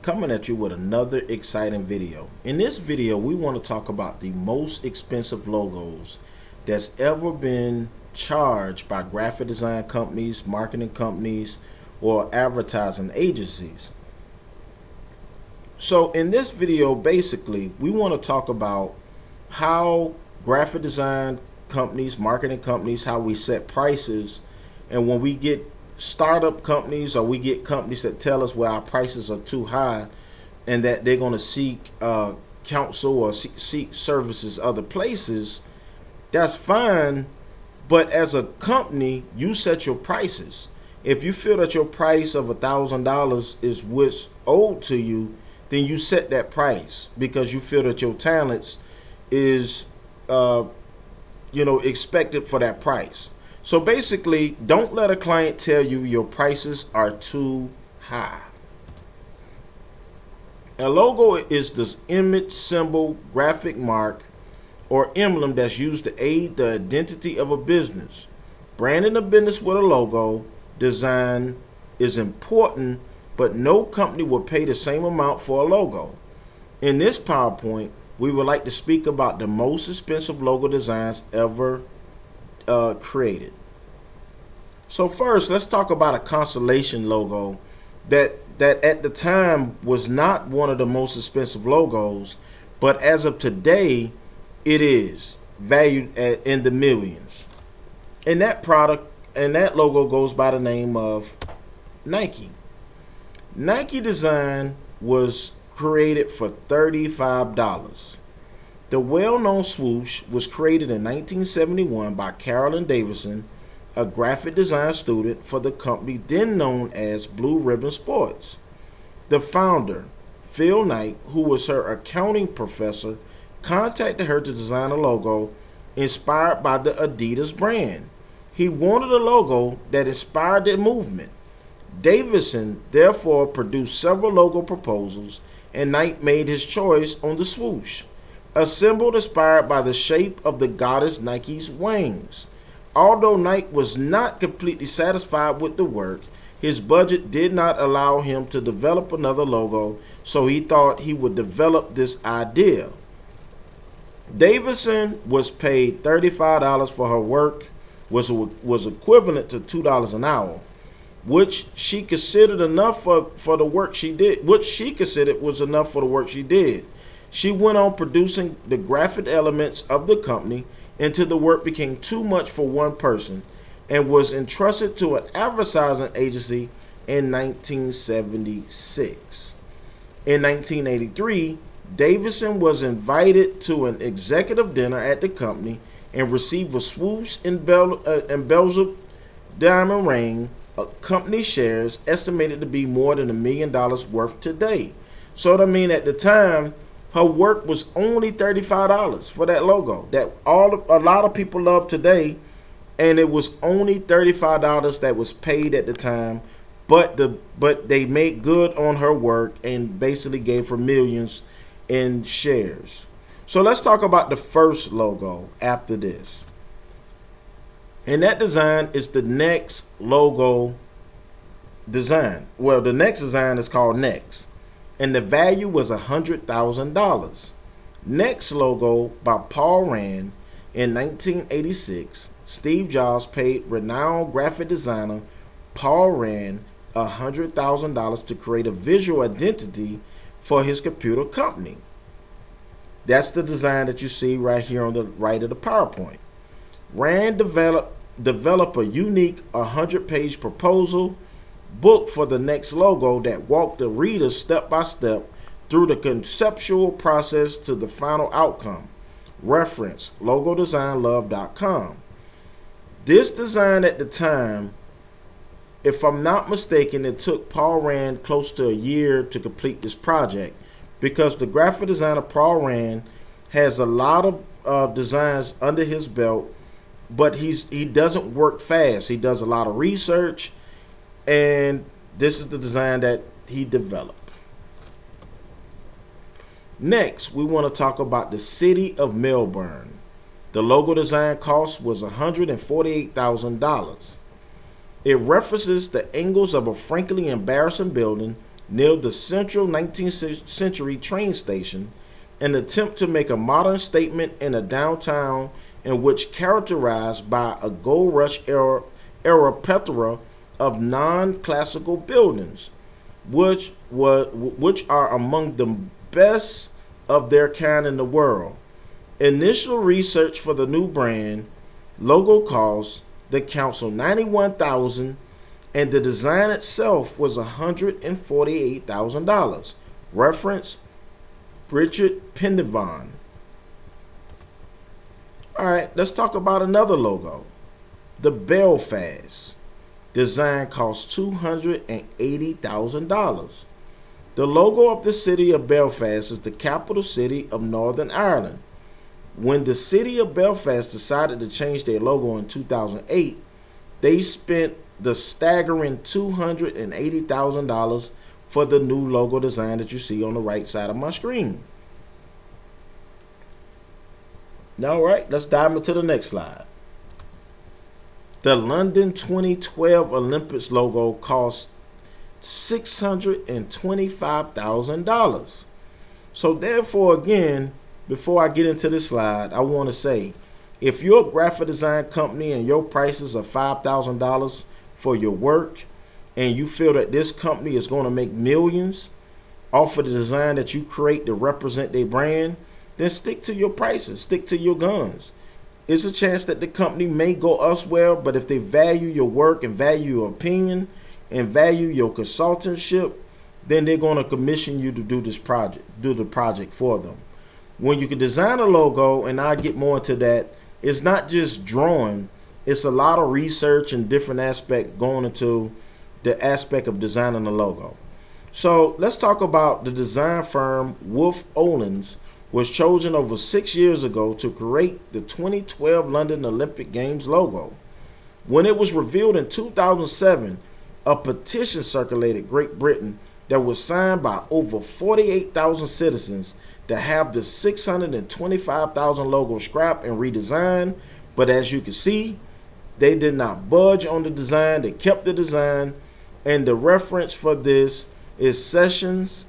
coming at you with another exciting video. In this video, we want to talk about the most expensive logos that's ever been charged by graphic design companies, marketing companies, or advertising agencies. So in this video, basically, we want to talk about how graphic design companies, marketing companies, how we set prices, and when we get startup companies or we get companies that tell us well our prices are too high and that they're going to seek counsel or seek services other places, that's fine. But as a company, you set your prices. If you feel that your price of $1,000 is what's owed to you, then you set that price because you feel that your talents is expected for that price. So basically, don't let a client tell you your prices are too high. A logo is this image, symbol, graphic mark, or emblem that's used to aid the identity of a business. Branding a business with a logo design is important, but no company will pay the same amount for a logo. In this PowerPoint, we would like to speak about the most expensive logo designs ever created. So first, let's talk about a constellation logo that at the time was not one of the most expensive logos, but as of today, it is valued in the millions. And that logo goes by the name of Nike. Nike design was created for $35. The well-known swoosh was created in 1971 by Carolyn Davidson, a graphic design student for the company then known as Blue Ribbon Sports. The founder, Phil Knight, who was her accounting professor, contacted her to design a logo inspired by the Adidas brand. He wanted a logo that inspired the movement. Davidson therefore produced several logo proposals, and Knight made his choice on the swoosh, a symbol inspired by the shape of the goddess Nike's wings. Although Knight was not completely satisfied with the work, his budget did not allow him to develop another logo, so he thought he would develop this idea. Davidson was paid $35 for her work, was equivalent to $2 an hour, which she considered enough for the work she did, which she considered was enough for the work she did. She went on producing the graphic elements of the company until the work became too much for one person and was entrusted to an advertising agency in 1976. In 1983, Davidson was invited to an executive dinner at the company and received a swoosh embellished diamond ring, company shares estimated to be more than $1 million worth today. So I mean, at the time, her work was only $35 for that logo that a lot of people love today, and it was only $35 that was paid at the time. But they made good on her work and basically gave her millions in shares. So let's talk about the first logo after this. And that design is the Next logo design. Well, the Next design is called Next, and the value was $100,000. Next logo by Paul Rand. In 1986, Steve Jobs paid renowned graphic designer Paul Rand $100,000 to create a visual identity for his computer company. That's the design that you see right here on the right of the PowerPoint. Rand developed a unique 100-page proposal book for the Next logo that walked the reader step by step through the conceptual process to the final outcome. Reference logodesignlove.com. This design at the time, if I'm not mistaken, it took Paul Rand close to a year to complete this project because the graphic designer Paul Rand has a lot of designs under his belt, but he doesn't work fast. He does a lot of research, and this is the design that he developed. Next, we want to talk about the city of Melbourne. The logo design cost was $148,000. It references the angles of a frankly embarrassing building near the central 19th century train station, an attempt to make a modern statement in a downtown in which characterized by a gold rush era plethora of non-classical buildings, which are among the best of their kind in the world. Initial research for the new brand logo cost the council $91,000, and the design itself was $148,000. Reference Richard Pendevon. All right, let's talk about another logo. The Belfast. Design cost $280,000. The logo of the city of Belfast is the capital city of Northern Ireland. When the city of Belfast decided to change their logo in 2008, they spent the staggering $280,000 for the new logo design that you see on the right side of my screen. All right, let's dive into the next slide. The London 2012 Olympics logo cost $625,000. So therefore, again, before I get into this slide, I want to say, if you're a graphic design company and your prices are $5,000 for your work, and you feel that this company is going to make millions off of the design that you create to represent their brand, then stick to your prices, stick to your guns. It's a chance that the company may go elsewhere, but if they value your work and value your opinion and value your consultantship, then they're going to commission you to do the project for them. When you can design a logo, and I'll get more into that, it's not just drawing, it's a lot of research and different aspects going into the aspect of designing a logo. So let's talk about the design firm Wolf Olins was chosen over 6 years ago to create the 2012 London Olympic Games logo. When it was revealed in 2007, a petition circulated Great Britain that was signed by over 48,000 citizens to have the 625,000 logo scrapped and redesigned. But as you can see, they did not budge on the design. They kept the design, and the reference for this is sessions.edu.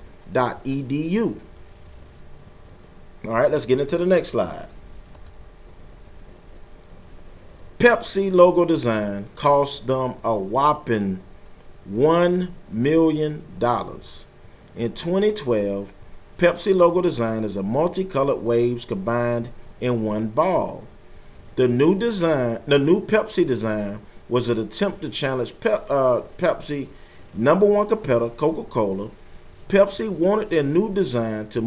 All right, let's get into the next slide. Pepsi logo design cost them a whopping $1 million. In 2012, Pepsi logo design is a multicolored waves combined in one ball. The new Pepsi design was an attempt to challenge Pepsi number one competitor, Coca-Cola. Pepsi wanted their new design to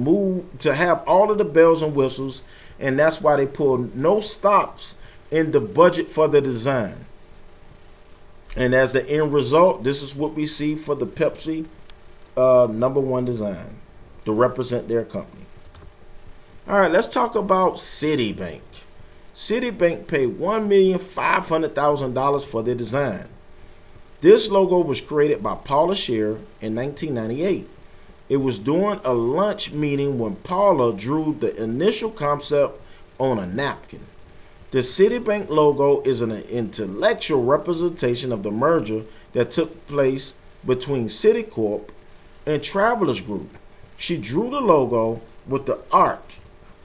have all of the bells and whistles, and that's why they pulled no stops in the budget for the design. And as the end result, this is what we see for the Pepsi number one design to represent their company. All right, let's talk about Citibank. Citibank paid $1,500,000 for their design. This logo was created by Paula Scher in 1998. It was during a lunch meeting when Paula drew the initial concept on a napkin. The Citibank logo is an intellectual representation of the merger that took place between Citicorp and Travelers Group. She drew the logo with the arc,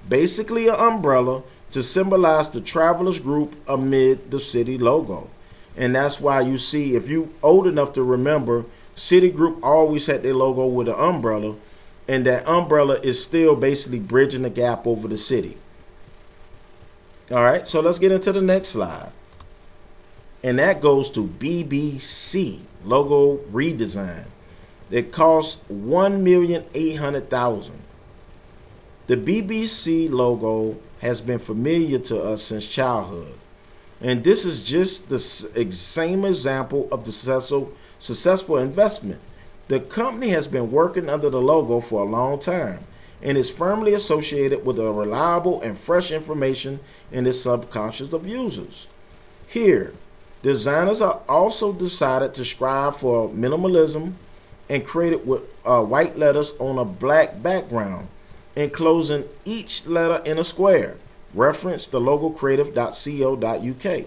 basically an umbrella, to symbolize the Travelers Group amid the Citi logo. And that's why you see, if you old enough to remember, Citigroup always had their logo with an umbrella, and that umbrella is still basically bridging the gap over the city. All right, so let's get into the next slide. And that goes to BBC logo redesign. It costs $1,800,000. The BBC logo has been familiar to us since childhood. And this is just the same example of the successful investment. The company has been working under the logo for a long time and is firmly associated with a reliable and fresh information in the subconscious of users. Here, designers are also decided to strive for minimalism and created with white letters on a black background, enclosing each letter in a square. Reference the logocreative.co.uk.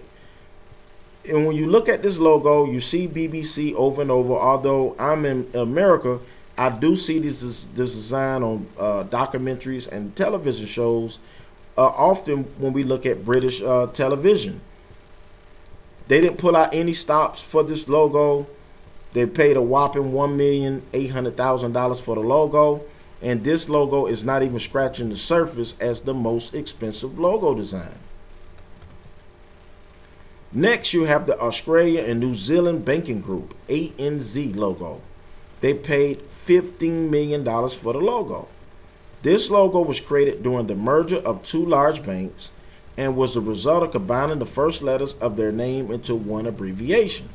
And when you look at this logo, you see BBC over and over. Although I'm in America, I do see this design on documentaries and television shows often when we look at British television. They didn't pull out any stops for this logo. They paid a whopping $1,800,000 for the logo, and this logo is not even scratching the surface as the most expensive logo design. Next, you have the Australia and New Zealand Banking Group, ANZ logo. They paid $15 million for the logo. This logo was created during the merger of two large banks and was the result of combining the first letters of their name into one abbreviation.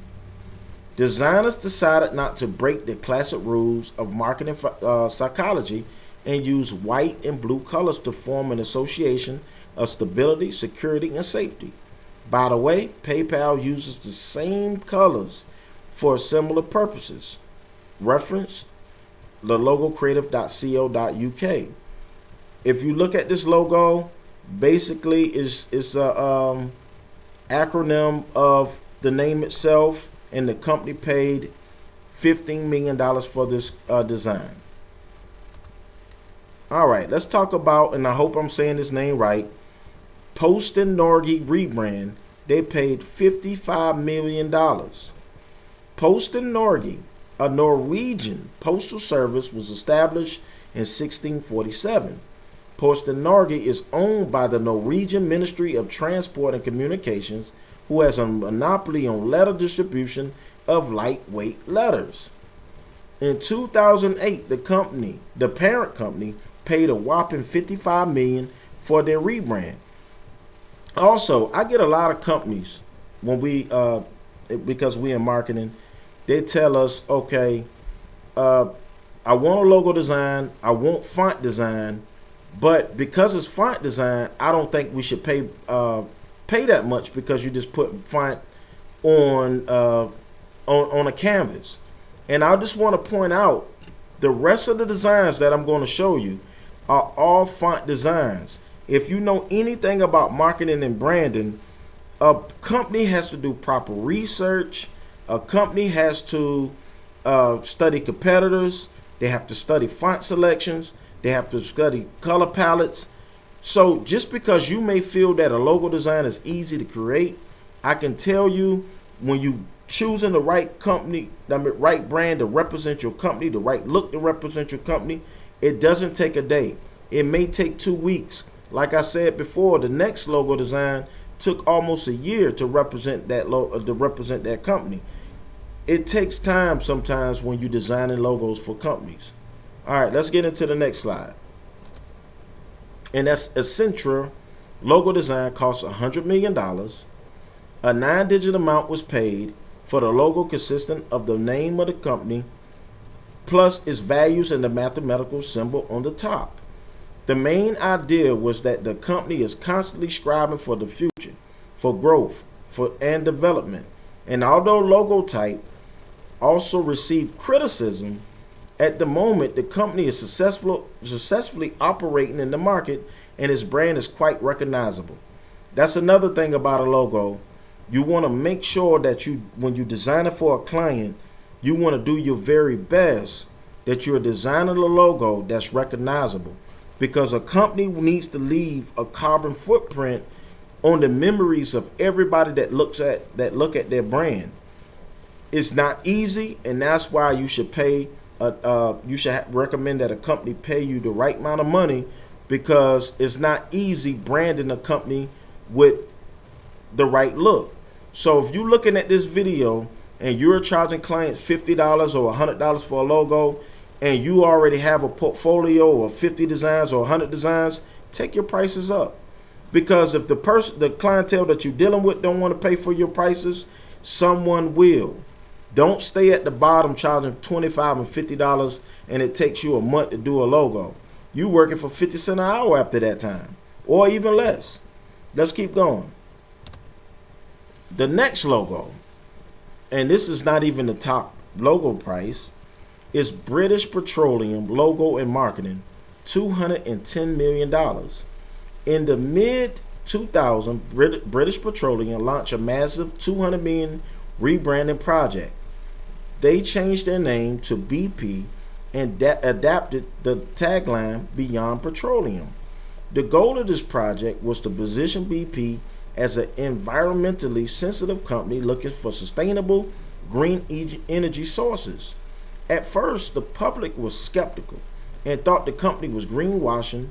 Designers decided not to break the classic rules of marketing psychology and use white and blue colors to form an association of stability, security, and safety. By the way, PayPal uses the same colors for similar purposes. Reference the logocreative.co.uk. If you look at this logo, basically it's a acronym of the name itself, and the company paid $15 million for this design. All right, let's talk about, and I hope I'm saying this name right, Post and Norge rebrand. They paid $55 million. Post and Norge, a Norwegian postal service, was established in 1647. Post and Norge is owned by the Norwegian Ministry of Transport and Communications, who has a monopoly on letter distribution of lightweight letters. In 2008, the parent company, paid a whopping $55 million for their rebrand. Also, I get a lot of companies when because we in marketing, they tell us, okay, I want a logo design, I want font design, but because it's font design, I don't think we should pay that much because you just put font on a canvas. And I just want to point out the rest of the designs that I'm going to show you are all font designs. If you know anything about marketing and branding, a company has to do proper research. A company has to study competitors. They have to study font selections. They have to study color palettes. So just because you may feel that a logo design is easy to create, I can tell you when you choosing the right company, right brand to represent your company, the right look to represent your company, it doesn't take a day. It may take 2 weeks. Like I said before, the next logo design took almost a year to represent that company. It takes time sometimes when you're designing logos for companies. All right, let's get into the next slide. And that's Accenture logo design costs $100 million. A 9-digit amount was paid for the logo consisting of the name of the company plus its values and the mathematical symbol on the top. The main idea was that the company is constantly striving for the future, for growth, and development. And although logo type also received criticism, at the moment the company is successfully operating in the market and its brand is quite recognizable. That's another thing about a logo. You want to make sure that when you design it for a client, you want to do your very best that you're designing a logo that's recognizable. Because a company needs to leave a carbon footprint on the memories of everybody that look at their brand. It's not easy, and that's why you should recommend that a company pay you the right amount of money, because it's not easy branding a company with the right look. So if you're looking at this video and you're charging clients $50 or $100 for a logo, and you already have a portfolio of 50 designs or 100 designs, take your prices up. Because if the clientele that you're dealing with don't want to pay for your prices, someone will. Don't stay at the bottom charging $25 and $50 and it takes you a month to do a logo. You working for 50 cents an hour after that time, or even less. Let's keep going. The next logo, and this is not even the top logo price, is British Petroleum logo and marketing, $210 million. In the mid-2000s, British Petroleum launched a massive $200 million rebranding project. They changed their name to BP and adapted the tagline Beyond Petroleum. The goal of this project was to position BP as an environmentally sensitive company looking for sustainable green energy sources. At first, the public was skeptical and thought the company was greenwashing,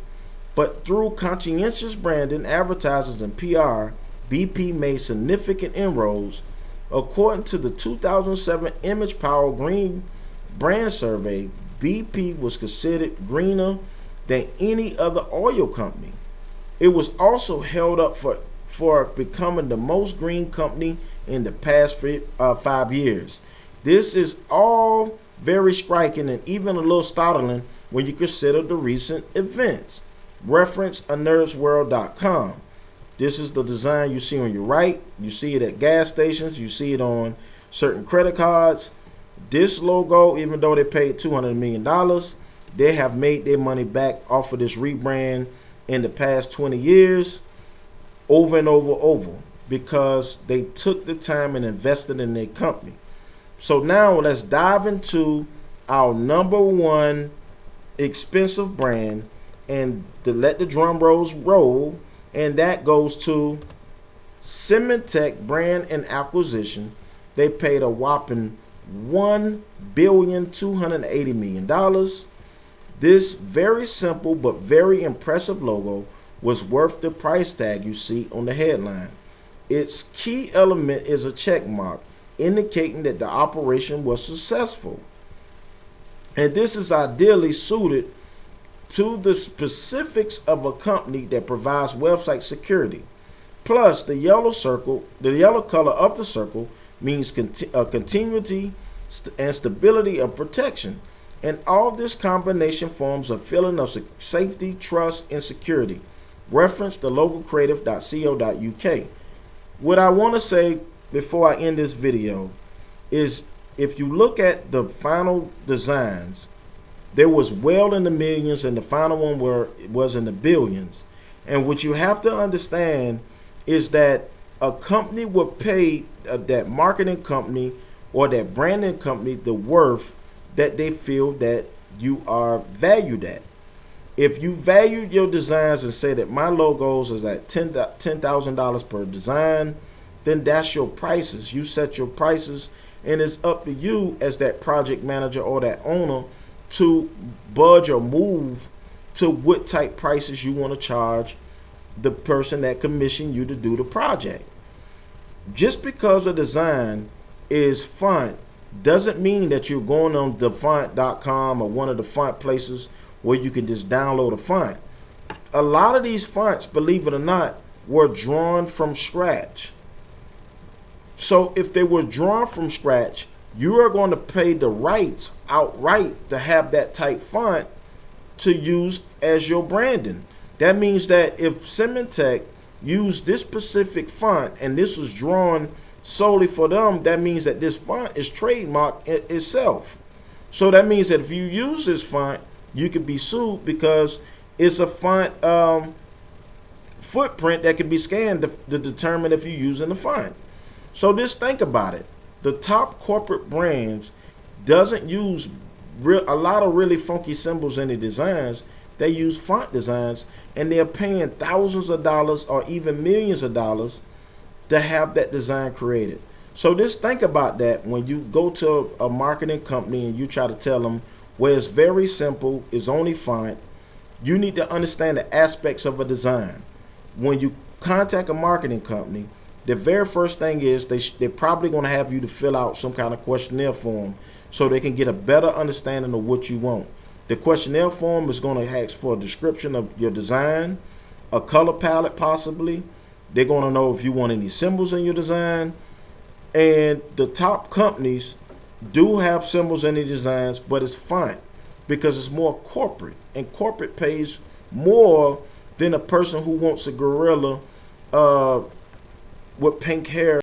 but through conscientious branding, advertising, and PR, BP made significant inroads. According to the 2007 Image Power Green Brand Survey, BP was considered greener than any other oil company. It was also held up for becoming the most green company in the past 5 years. This is all very striking and even a little startling when you consider the recent events. Reference anerdsworld.com. This is the design you see on your right. You see it at gas stations. You see it on certain credit cards. This logo, even though they paid $200 million, they have made their money back off of this rebrand in the past 20 years over and over because they took the time and invested in their company. So now let's dive into our number one expensive brand and to let the drum rolls roll, and that goes to Cementech Brand and Acquisition. They paid a whopping $1,280,000,000. This very simple but very impressive logo was worth the price tag you see on the headline. Its key element is a check mark indicating that the operation was successful. And this is ideally suited to the specifics of a company that provides website security. Plus, the yellow color of the circle means continuity and stability of protection. And all this combination forms a feeling of safety, trust, and security. Reference the logocreative.co.uk. What I want to say before I end this video is if you look at the final designs, there was well in the millions and the final one was in the billions. And what you have to understand is that a company would pay that marketing company or that branding company the worth that they feel that you are valued at. If you valued your designs and say that my logos is at $10,000 per design, then that's your prices. You set your prices, and it's up to you as that project manager or that owner to budge or move to what type prices you want to charge the person that commissioned you to do the project. Just because a design is font doesn't mean that you're going on thefont.com or one of the font places where you can just download a font. A lot of these fonts, believe it or not, were drawn from scratch. So if they were drawn from scratch, you are going to pay the rights outright to have that type font to use as your branding. That means that if Cementech used this specific font and this was drawn solely for them, that means that this font is trademarked itself. So that means that if you use this font, you could be sued because it's a font footprint that can be scanned to determine if you're using the font. So just think about it. The top corporate brands doesn't use a lot of really funky symbols in their designs. They use font designs, and they're paying thousands of dollars or even millions of dollars to have that design created. So just think about that when you go to a marketing company and you try to tell them, well, it's very simple, it's only font. You need to understand the aspects of a design. When you contact a marketing company, the very first thing is they're probably going to have you to fill out some kind of questionnaire form so they can get a better understanding of what you want. The questionnaire form is going to ask for a description of your design, a color palette possibly. They're going to know if you want any symbols in your design. And the top companies do have symbols in their designs, but it's font because it's more corporate. And corporate pays more than a person who wants a gorilla with pink hair